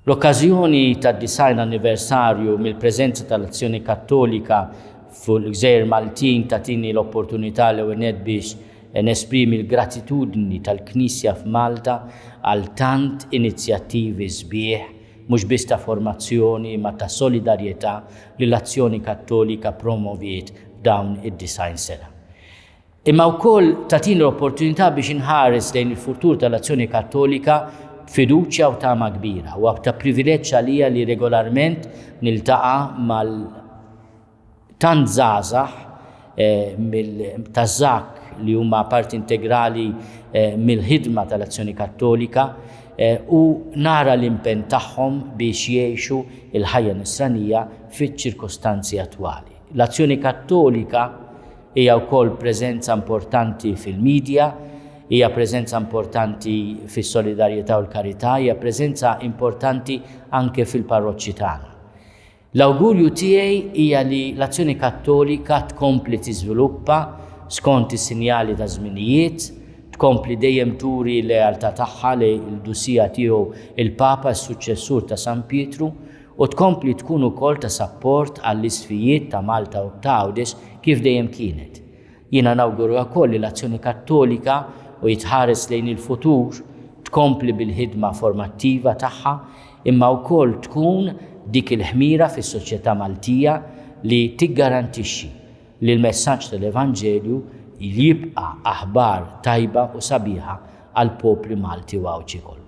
L-okkażjoni tad-design anniversarju mill-preżenza tal-Azzjoni Kattolika fil-Gżejjer Maltin tatini l-opportunità l-ewwel biex nesprimi l-gratitudni tal-Knisja f'Malta għal tant inizjattivi sbieħ mhux biss ta' formazzjoni ma ta' solidarjetà li l-Azzjoni Kattolika promoviet f'dawn id-design sena. Imma wkoll tatini l-opportunità biex inħares lejn il-futur tal-Azzjoni Kattolika fiduċja u tama kbira u ta' privileġġ għalija li regolarment niltaqa' tant żgħażagħ taż-żgħażagħ li huma parti integrali mill-ħidma tal-Azzjoni Kattolika u nara l-impenn tagħhom biex jgħixu il-ħajja nisranija fiċ-ċirkostanzi attwali. L-Azzjoni Kattolika hija wkoll preżenza importanti fil-medja, hija preżenza importanti fis-solidarjetà u l-karità, hija preżenza importanti anke fil-parroċċi tagħna. L-awgurju tiegħi hija li l-Azzjoni Kattolika tkompli tiżviluppa skont is-sinjali ta' żminijiet, tkompli dejjem turi l-lealtà tagħha l-dusija tiegħu il-Papa s-suċċessur ta' San Pietru u tkompli tkun ukoll ta' sapport għall-isfijiet ta' Malta u ta' Għawdex kif dejjem kienet. Jiena nawguru wkoll li l-Azzjoni Kattolika u jitħares lejn il-futur tkompli bil-ħidma formattiva tagħha imma wkoll tkun dik il-ħmira fis-soċjetà Maltija li tiggarantixxi li l-messaġġ tal-Evanġelju jibqa' aħbar tajba u sabiħa għall popli Malti u Għawġi kollu.